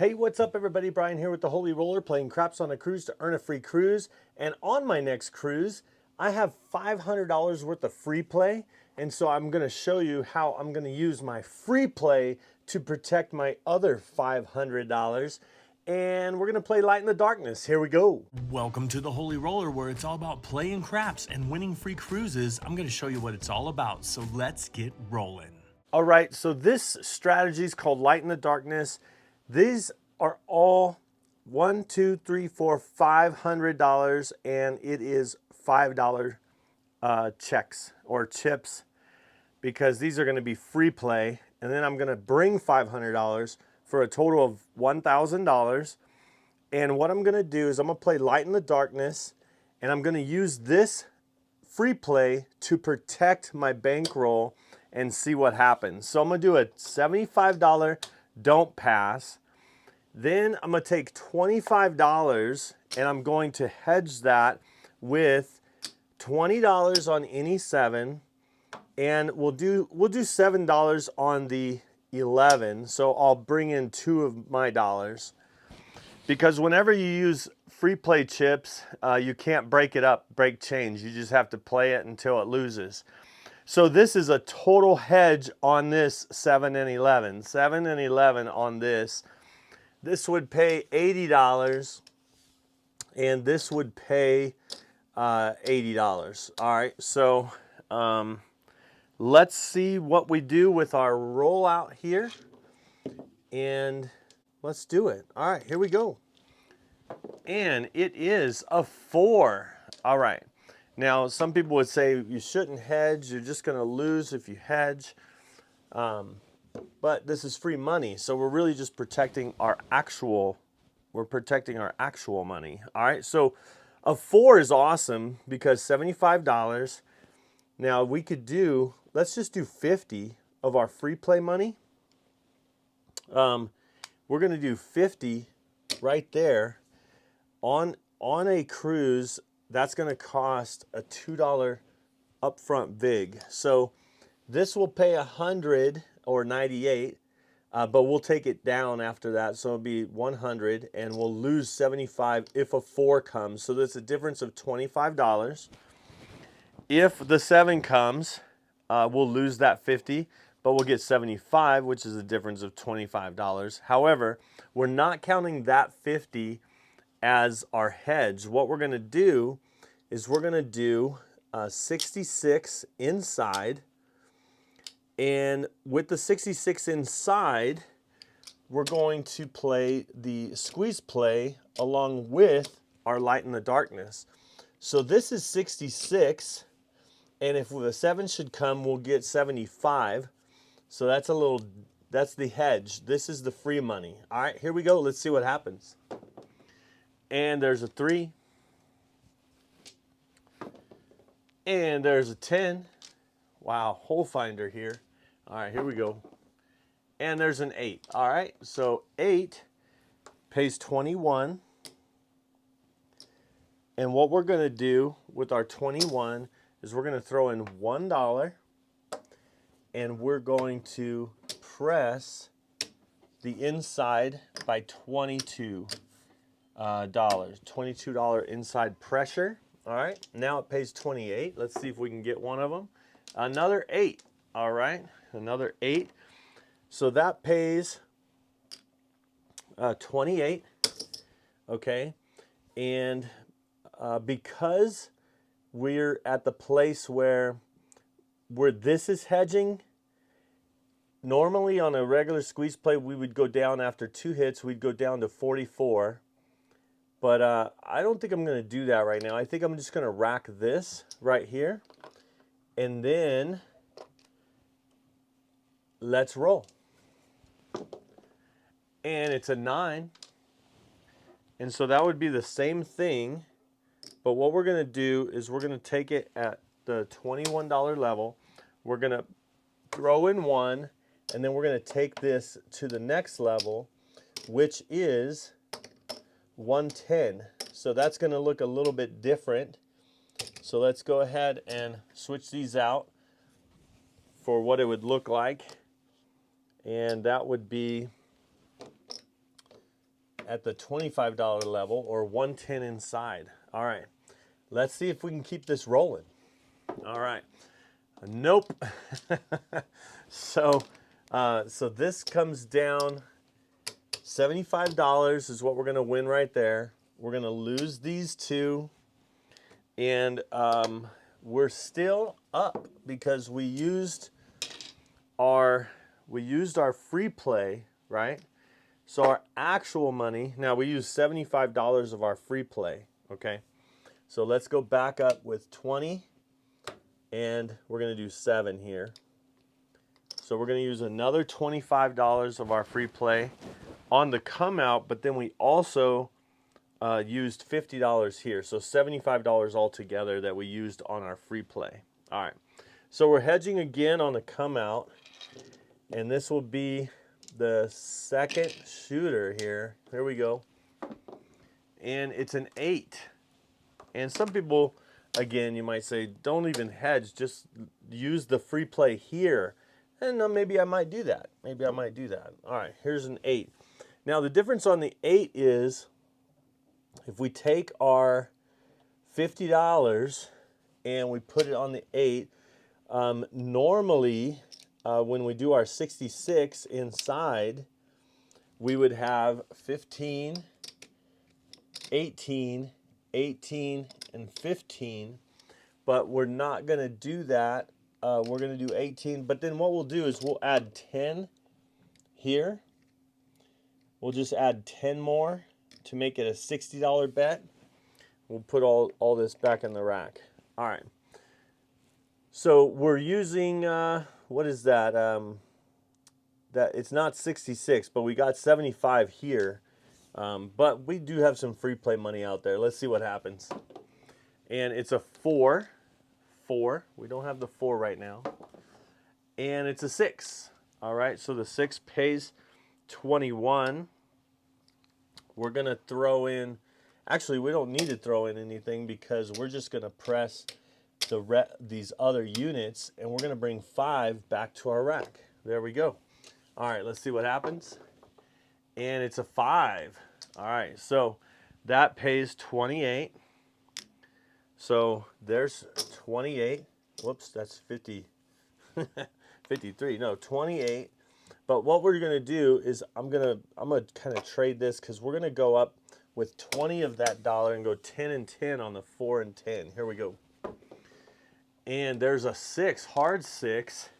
Hey, what's up everybody? Brian here with the Holy Roller, playing craps on a cruise to earn a free cruise. And on my next cruise, I have $500 worth of free play. And so I'm gonna show you how I'm gonna use my free play to protect my other $500. And we're gonna play Light in the Darkness. Here we go. Welcome to the Holy Roller, where it's all about playing craps and winning free cruises. I'm going to show you what it's all about, so let's get rolling. All right, so this strategy is called Light in the Darkness. These are all $1, $2, $3, $4, $500, and it is $5 checks or chips, because these are going to be free play. And then I'm going to bring $500 for a total of $1,000. And what I'm going to do is I'm going to play Light in the Darkness, and I'm going to use this free play to protect my bankroll and see what happens. So I'm going to do a $75 don't pass. Then I'm going to take $25 and I'm going to hedge that with $20 on any 7, and we'll do $7 on the 11. So I'll bring in 2 of my dollars, because whenever you use free play chips, you can't break it up, break change. You just have to play it until it loses. So this is a total hedge on this 7 and 11. 7 and 11 on this. This would pay $80, and this would pay $80. All right, so let's see what we do with our rollout here, and let's do it. All right, here we go. And it is a 4. All right. Now, some people would say you shouldn't hedge. You're just going to lose if you hedge. But this is free money, so we're really just protecting our actual. We're protecting our actual money. All right. So a 4 is awesome because $75. Now we could do. Let's just do 50 of our free play money. We're going to do 50 right there on a cruise. That's going to cost a $2 upfront vig. So this will pay 100 or 98, but we'll take it down after that. So it'll be 100, and we'll lose 75 if a 4 comes. So there's a difference of $25. If the 7 comes, we'll lose that 50, but we'll get 75, which is a difference of $25. However, we're not counting that 50 as our hedge. What we're going to do is we're going to do 66 inside, and with the 66 inside, we're going to play the squeeze play along with our Light in the Darkness. So this is 66, and if the 7 should come, we'll get 75. So that's the hedge. This is the free money. All right, here we go. Let's see what happens. And there's a 3. And there's a 10. Wow, hole finder here. All right, here we go. And there's an 8. All right, so 8 pays 21. And what we're going to do with our 21 is we're going to throw in $1, and we're going to press the inside by $22. $22 inside pressure. All right, now it pays 28. Let's see if we can get one of them. Another 8. All right, another 8. So that pays 28. Okay, and because we're at the place where this is hedging, normally on a regular squeeze play we would go down after 2 hits. We'd go down to 44. But I don't think I'm going to do that right now. I think I'm just going to rack this right here. And then let's roll. And it's a 9. And so that would be the same thing. But what we're going to do is we're going to take it at the $21 level. We're going to throw in 1. And then we're going to take this to the next level, which is 110. So that's going to look a little bit different. So let's go ahead and switch these out for what it would look like. And that would be at the $25 level, or 110 inside. All right, let's see if we can keep this rolling. All right, nope. So this comes down. $75 is what we're going to win right there. We're going to lose these two, and we're still up because we used our free play, right? So our actual money, now we used $75 of our free play, okay? So let's go back up with 20, and we're going to do 7 here. So we're going to use another $25 of our free play on the come out, but then we also used $50 here. So $75 altogether that we used on our free play. All right, so we're hedging again on the come out, and this will be the second shooter here. Here we go. And it's an 8. And some people, again, you might say, don't even hedge, just use the free play here. And maybe I might do that. Maybe I might do that. All right, here's an 8. Now the difference on the 8 is, if we take our $50 and we put it on the 8, normally when we do our 66 inside, we would have 15, 18, 18, and 15, but we're not going to do that. We're going to do 18, but then what we'll do is we'll add 10 here. We'll just add 10 more to make it a $60 bet. We'll put all this back in the rack. All right. So we're using, what is that? That it's not 66, but we got 75 here. But we do have some free play money out there. Let's see what happens. And it's a 4. 4. We don't have the 4 right now. And it's a 6. All right, so the 6 pays 21. We're going to throw in, actually we don't need to throw in anything because we're just going to press these other units, and we're going to bring 5 back to our rack. There we go. All right, let's see what happens. And it's a 5. All right, so that pays 28. So there's 28. Whoops, that's 50. 53. No, 28. But what we're going to do is I'm gonna kind of trade this, because we're going to go up with 20 of that dollar and go 10 and 10 on the 4 and 10. Here we go. And there's a 6, hard 6.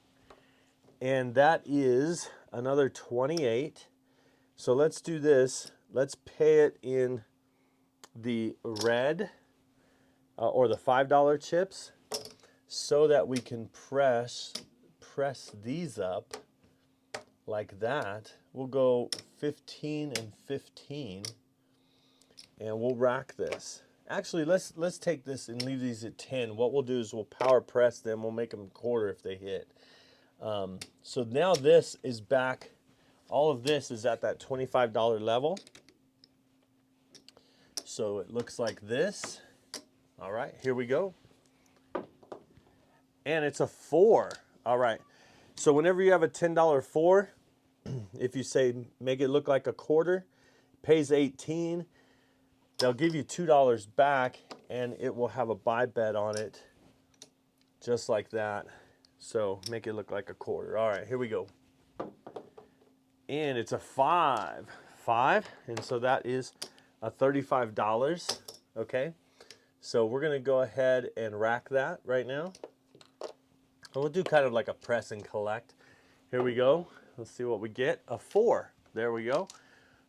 And that is another 28. So let's do this. Let's pay it in the red or the $5 chips, so that we can press these up like that. We'll go 15 and 15, and we'll rack this. Actually, let's take this and leave these at 10. What we'll do is we'll power press them. We'll make them quarter if they hit. So now this is back. All of this is at that $25 level. So it looks like this. All right, here we go. And it's a 4. All right. So whenever you have a $10 4, if you say make it look like a quarter, pays 18, they'll give you $2 back, and it will have a buy bet on it, just like that. So make it look like a quarter. All right, here we go. And it's a 5. 5, and so that is a $35. Okay. So we're going to go ahead and rack that right now. And we'll do kind of like a press and collect. Here we go. Let's see what we get. A 4. There we go.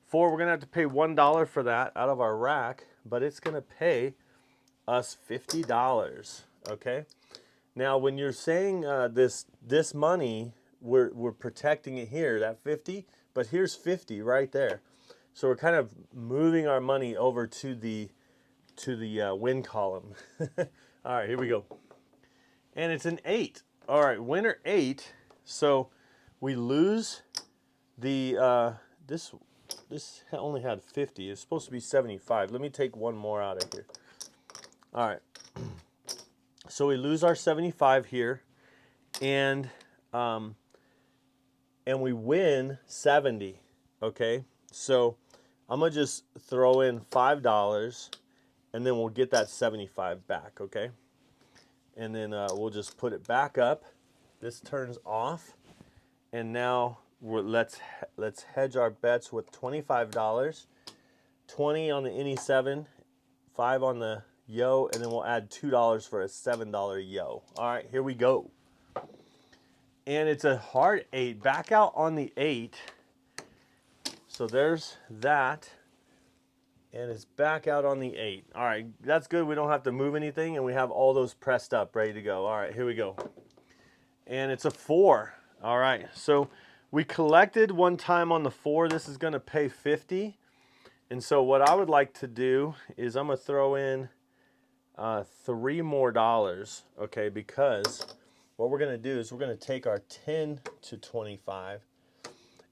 4, we're going to have to pay $1 for that out of our rack, but it's going to pay us $50. Okay. Now, when you're saying this money, we're protecting it here, that 50, but here's 50 right there. So we're kind of moving our money over to the win column. All right, here we go. And it's an 8. All right, winner 8. So we lose the, this only had 50. It's supposed to be 75. Let me take one more out of here. All right. So we lose our 75 here, and we win 70. Okay. So I'm gonna just throw in $5 and then we'll get that 75 back, okay? And then we'll just put it back up. This turns off, and now let's hedge our bets with $25, 20 on the any 7, 5 on the yo, and then we'll add $2 for a $7 yo. All right, here we go. And it's a hard 8. Back out on the 8. So there's that. And it's back out on the 8. All right, that's good. We don't have to move anything, and we have all those pressed up, ready to go. All right, here we go. And it's a 4. All right, so we collected one time on the 4. This is going to pay 50. And so what I would like to do is I'm going to throw in $3 more, okay, because what we're going to do is we're going to take our 10 to 25,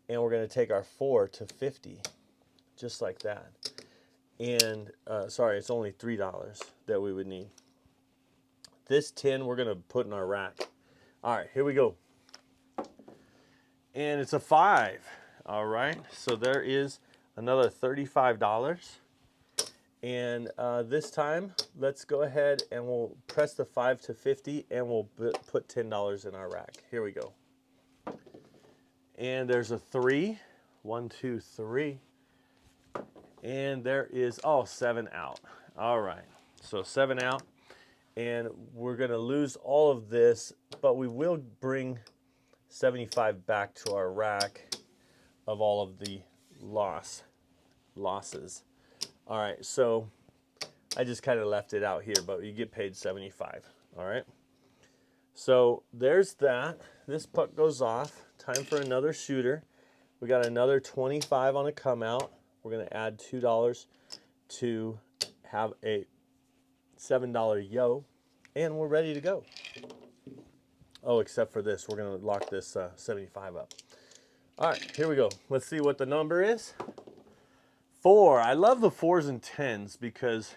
and we're going to take our 4 to 50, just like that. And sorry, it's only $3 that we would need. This 10 we're gonna put in our rack. All right, here we go. And it's a 5. All right, so there is another $35. And this time, let's go ahead and we'll press the 5 to 50, and we'll put $10 in our rack. Here we go. And there's a 3. 1, 2, 3. And there is, 7 out. All right, so 7 out. And we're going to lose all of this, but we will bring 75 back to our rack of all of the losses. All right, so I just kind of left it out here, but you get paid 75. All right, so there's that. This puck goes off. Time for another shooter. We got another 25 on a come out. We're going to add $2 to have a $7 yo, and we're ready to go. Oh, except for this. We're going to lock this 75 up. All right, here we go. Let's see what the number is. 4. I love the 4s and 10s because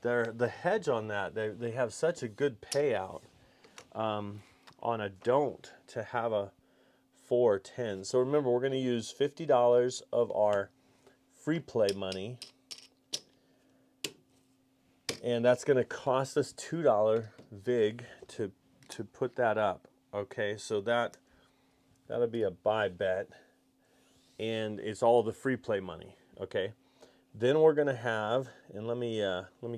the hedge on that, they have such a good payout on a don't to have a 4 or 10. So remember, we're going to use $50 of our free play money, and that's going to cost us $2 vig to put that up. Okay, so that'll be a buy bet, and it's all the free play money. Okay, then we're going to have, and let me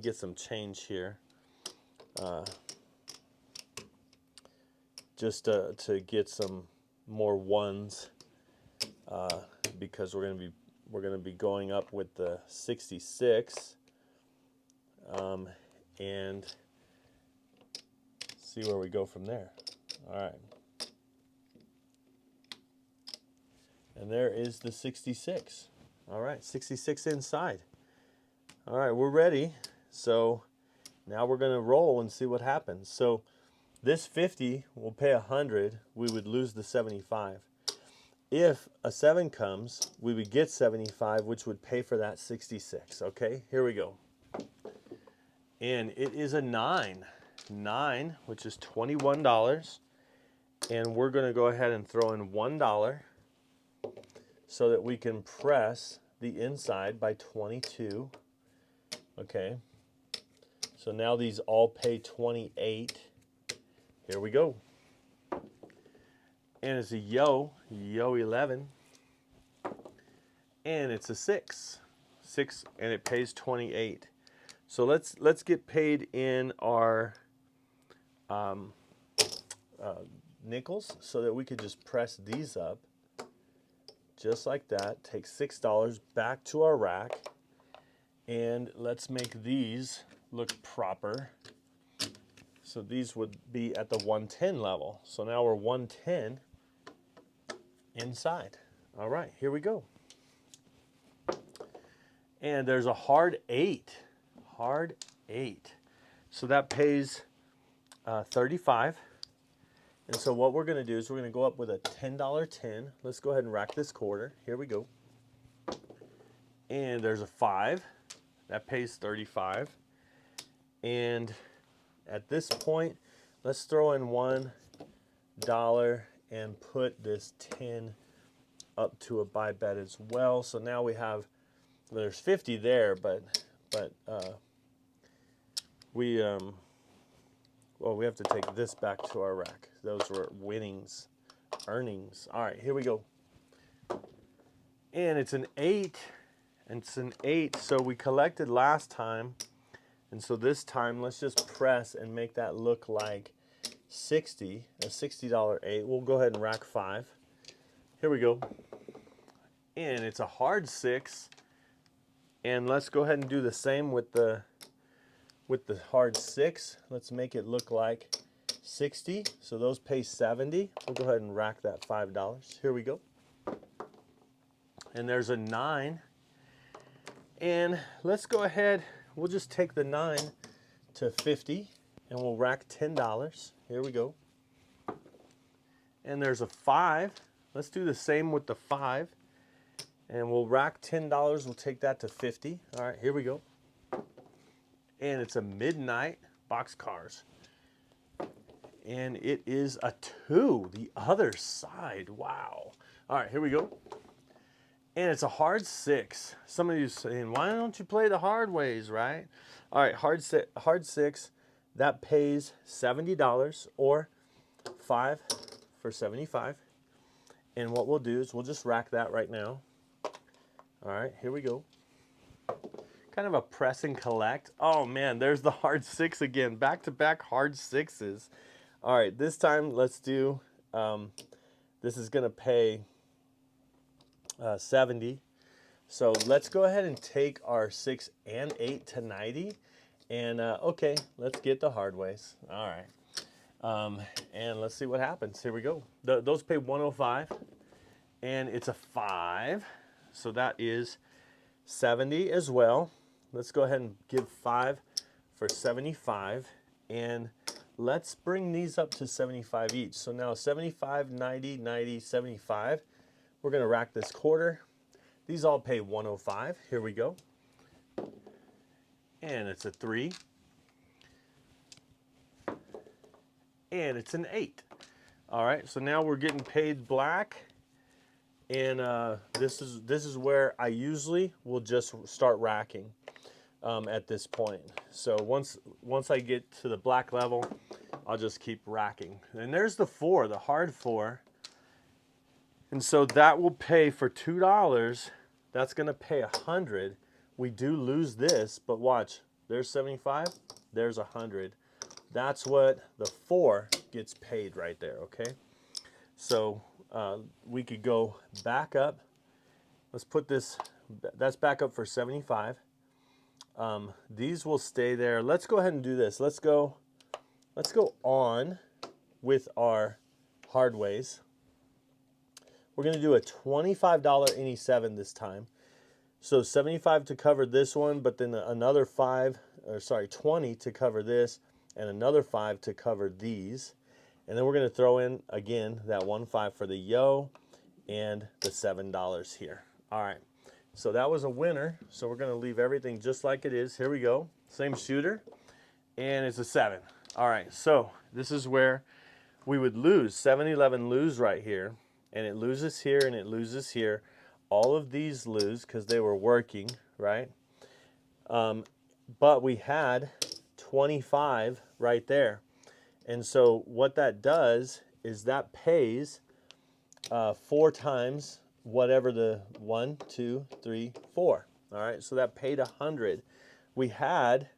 get some change here, just to get some more ones, because we're going to be going up with the 66, and see where we go from there. All right, and there is the 66. All right, 66 inside. All right, we're ready. So now we're going to roll and see what happens. So this 50 will pay 100. We would lose the 75. If a 7 comes, we would get 75, which would pay for that 66. Okay, here we go. And it is a 9. 9, which is $21. And we're going to go ahead and throw in $1 so that we can press the inside by 22. Okay, so now these all pay 28. Here we go. And it's a yo 11, and it's a 6, and it pays 28. So let's get paid in our nickels so that we could just press these up just like that. Take $6 back to our rack, and let's make these look proper. So these would be at the 110 level. So now we're 110 inside. All right, here we go. And there's a hard 8. Hard 8. So that pays 35. And so what we're going to do is we're going to go up with a $10 10. Let's go ahead and rack this quarter. Here we go. And there's a 5. That pays 35. And at this point, let's throw in $1 and put this 10 up to a buy bet as well. So now we have there's 50 there, but we well, we have to take this back to our rack. Those were winnings, earnings. All right, here we go. And it's an 8. And it's an 8. So we collected last time. And so this time, let's just press and make that look like 60, a $60 8. We'll go ahead and rack 5. Here we go. And it's a hard 6. And let's go ahead and do the same with the hard 6. Let's make it look like 60. So those pay 70. We'll go ahead and rack that $5. Here we go. And there's a 9. And let's go ahead, we'll just take the 9 to 50 and we'll rack $10. Here we go. And there's a 5. Let's do the same with the 5. And we'll rack $10. We'll take that to 50. All right, here we go. And it's a midnight boxcars. And it is a 2, the other side. Wow. All right, here we go. And it's a hard 6. Some of you saying, why don't you play the hard ways, right? All right, hard 6, that pays $70 or 5 for 75. And what we'll do is we'll just rack that right now. All right, here we go. Kind of a press and collect. Oh man, there's the hard 6 again. Back-to-back hard 6s. All right, this time let's do, this is gonna pay 70. So let's go ahead and take our 6 and 8 to 90. And okay, let's get the hard ways. All right. And let's see what happens. Here we go. Those pay 105. And it's a 5. So that is 70 as well. Let's go ahead and give 5 for 75. And let's bring these up to 75 each. So now 75, 90, 90, 75. We're going to rack this quarter. These all pay 105. Here we go. And it's a 3. And it's an 8. All right, so now we're getting paid black. And this is where I usually will just start racking at this point. So once I get to the black level, I'll just keep racking. And there's the 4, the hard 4. And so that will pay for $2. That's going to pay 100. We do lose this, but watch. There's 75. There's 100. That's what the 4 gets paid right there, okay? So we could go back up. Let's put this, that's back up for 75. These will stay there. Let's go ahead and do this. Let's go on with our hard ways. We're going to do a $25 any 7 this time. So 75 to cover this one, but then another 20 to cover this, and another 5 to cover these. And then we're going to throw in, again, that 1.5 for the yo and the $7 here. All right, so that was a winner. So we're going to leave everything just like it is. Here we go. Same shooter, and it's a 7. All right, so this is where we would lose. 7-11 lose right here. And it loses here and it loses here. All of these lose because they were working, right? But we had 25 right there. And so what that does is that pays 4 times whatever the 1, 2, 3, 4. All right, so that paid 100. We had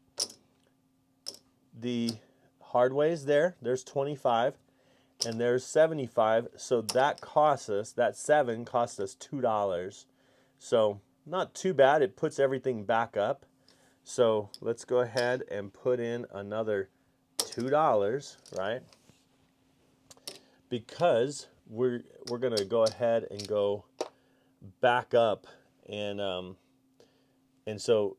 the hard ways there. There's 25. And there's 75, so that costs us, that 7 cost us $2. So not too bad, it puts everything back up. So let's go ahead and put in another $2, right? Because we're gonna go ahead and go back up, and so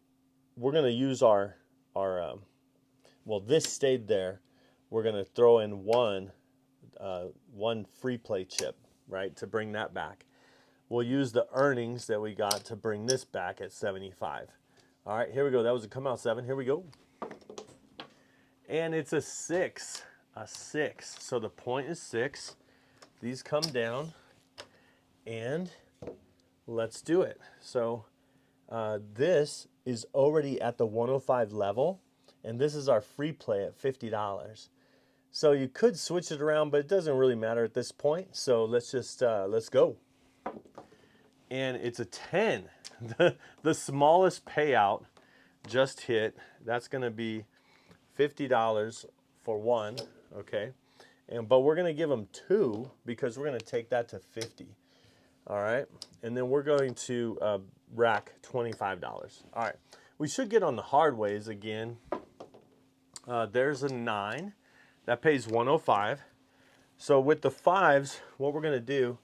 we're gonna use our well, this stayed there. We're gonna throw in one free play chip, right, to bring that back. We'll use the earnings that we got to bring this back at 75. All right, here we go. That was a come out 7. Here we go. And it's a 6. A 6. So the point is 6. These come down. And let's do it. So This is already at the 105 level, and this is our free play at $50. So you could switch it around, but it doesn't really matter at this point. So let's just, let's go. And it's a 10. The smallest payout just hit. That's going to be $50 for one, okay? But we're going to give them 2 because we're going to take that to 50. All right, and then we're going to rack $25. All right, we should get on the hard ways again. There's a 9 that pays 105. So with the 5s, what we're going to do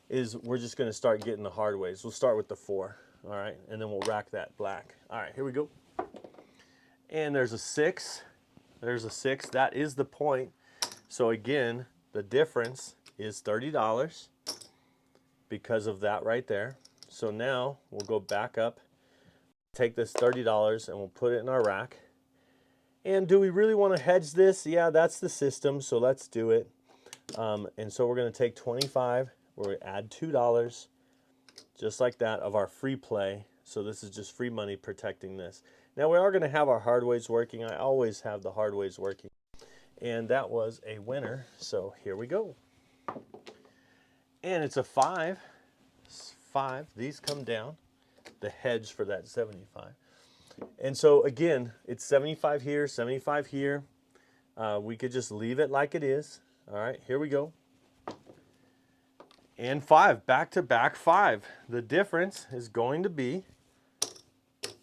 is we're just going to start getting the hard ways. We'll start with the 4. All right, and then we'll rack that black. All right, here we go. And there's a 6. There's a 6. That is the point. So again, the difference is $30 because of that right there. So now we'll go back up, take this $30 and we'll put it in our rack. And do we really want to hedge this? Yeah, that's the system, so let's do it. And so we're going to take 25, we're going to add $2, just like that, of our free play. So this is just free money protecting this. Now we are going to have our hard ways working. I always have the hard ways working. And that was a winner, so here we go. And it's a 5. 5. These come down. The hedge for that 75. And so again, it's 75 here, 75 here. We could just leave it like it is. All right, here we go. And 5, back to back 5. The difference is going to be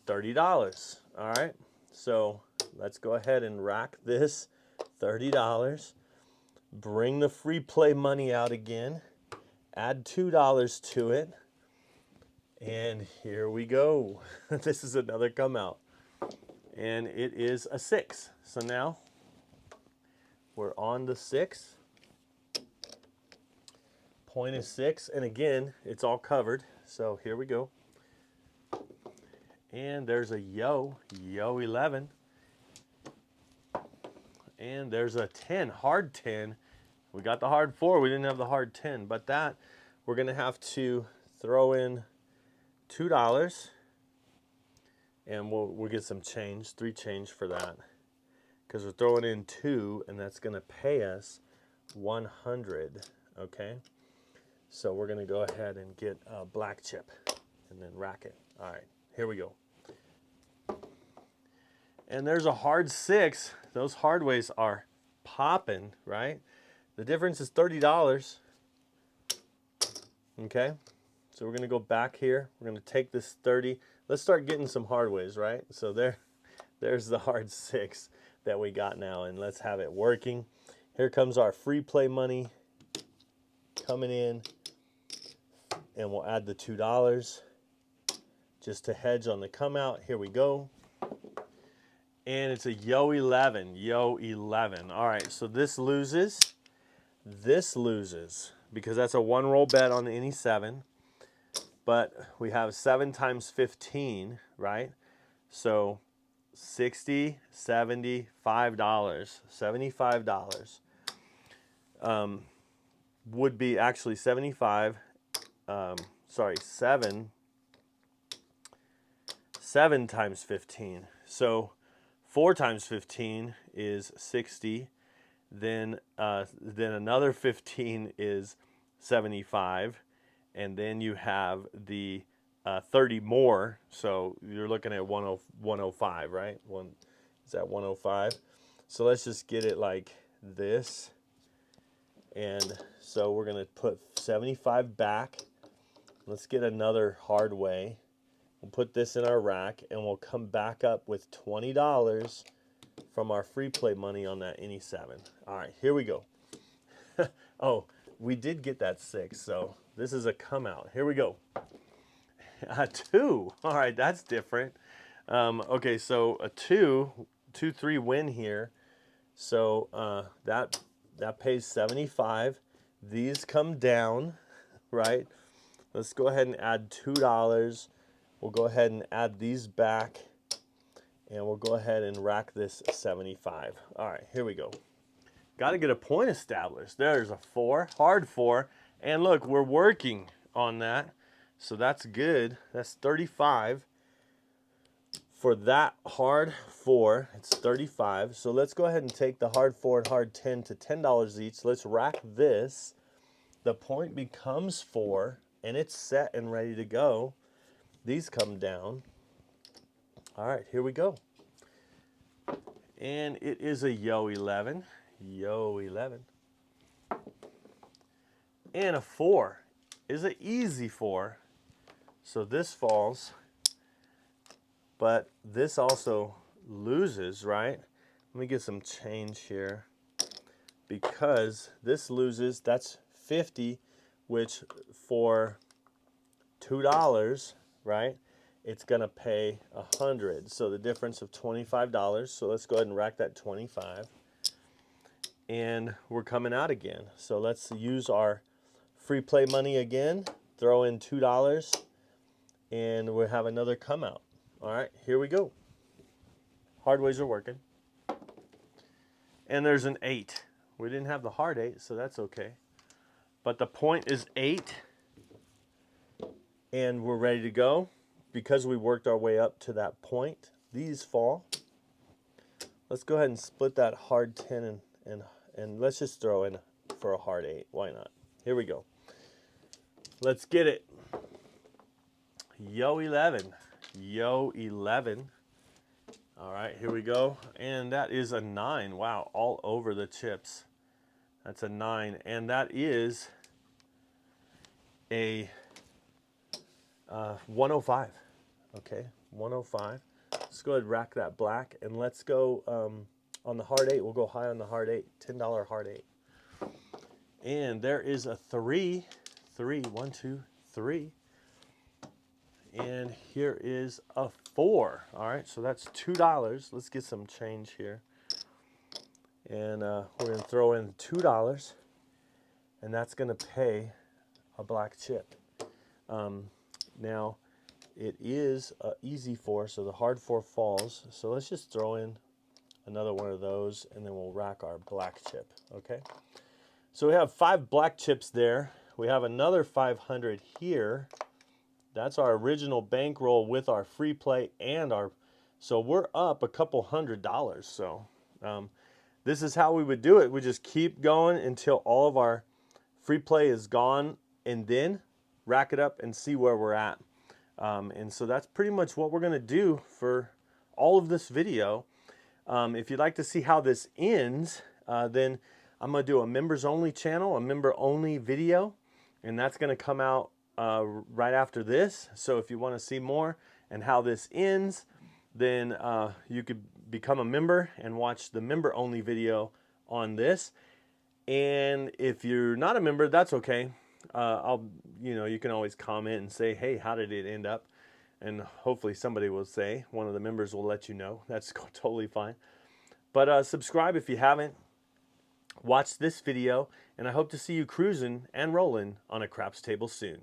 $30. All right, so let's go ahead and rack this $30. Bring the free play money out again. Add $2 to it. And here we go. This is another come out. And it is a 6. So now we're on the 6. Point is 6. And again, it's all covered. So here we go. And there's a yo 11. And there's a 10, hard 10. We got the hard 4, we didn't have the hard 10, but that we're gonna have to throw in $2 and we'll get some change, 3 change for that. Because we're throwing in 2 and that's gonna pay us 100, okay? So we're gonna go ahead and get a black chip and then rack it. All right, here we go. And there's a hard 6. Those hard ways are popping, right? The difference is $30. Okay, so we're gonna go back here. We're gonna take this 30. Let's start getting some hard ways, right? So there's the hard 6 that we got now, and let's have it working. Here comes our free play money coming in, and we'll add the $2 just to hedge on the come out. Here we go. And it's a yo 11, yo 11. All right, so this loses because that's a 1 roll bet on any 7. But we have 7 times 15, right? So 60, $75, $75 would be actually 75, sorry, 7 times 15. So 4 times 15 is 60. Then another 15 is 75. And then you have the 30 more. So you're looking at 105, right? Is that 105? So let's just get it like this. And so we're going to put 75 back. Let's get another hard way. We'll put this in our rack and we'll come back up with $20 from our free play money on that any 7. All right, here we go. Oh, we did get that 6, so this is a come out. Here we go. A 2. All right, that's different. Okay, so a 2-3 win here. So that pays 75. These come down, right? Let's go ahead and add $2. We'll go ahead and add these back, and we'll go ahead and rack this 75. All right, here we go. Got to get a point established. There's a 4, hard 4, and look, we're working on that, so that's good. That's 35. for that hard 4, it's 35. So let's go ahead and take the hard 4 and hard 10 to $10 each. Let's rack this. The point becomes 4, and it's set and ready to go. These come down. All right, here we go. And it is a yo 11. Yo 11. And a 4 is an easy 4. So this falls. But this also loses, right? Let me get some change here. Because this loses, that's 50, which for $2, right, it's going to pay 100. So the difference of $25. So let's go ahead and rack that 25. And we're coming out again. So let's use our free play money again. Throw in $2. And we'll have another come out. All right, here we go. Hard ways are working. And there's an 8. We didn't have the hard 8, so that's okay. But the point is 8. And we're ready to go. Because we worked our way up to that point, these fall. Let's go ahead and split that hard 10 and let's just throw in for a hard 8. Why not? Here we go. Let's get it. Yo 11. Yo 11. All right, here we go. And that is a 9. Wow, all over the chips. That's a 9. And that is a 105. Okay, 105. Let's go ahead and rack that black. And let's go on the hard 8. We'll go high on the hard 8. $10 hard 8. And there is a 3. 3. 1, 2, 3. And here is a 4. All right, so that's $2. Let's get some change here. And we're going to throw in $2. And that's going to pay a black chip. Now, it is an easy 4, so the hard 4 falls. So let's just throw in another one of those, and then we'll rack our black chip, okay? So we have 5 black chips there. We have another 500 here. That's our original bankroll with our free play and our, so we're up a couple $100. So this is how we would do it. We just keep going until all of our free play is gone, and then rack it up and see where we're at. And so that's pretty much what we're going to do for all of this video. If you'd like to see how this ends, then I'm going to do a members only channel, a member only video, and that's going to come out right after this. So if you want to see more and how this ends, then you could become a member and watch the member only video on this. And if you're not a member, that's okay. You can always comment and say, hey, how did it end up? And hopefully somebody will say, one of the members will let you know. That's totally fine. But subscribe if you haven't. Watch this video, and I hope to see you cruising and rolling on a craps table soon.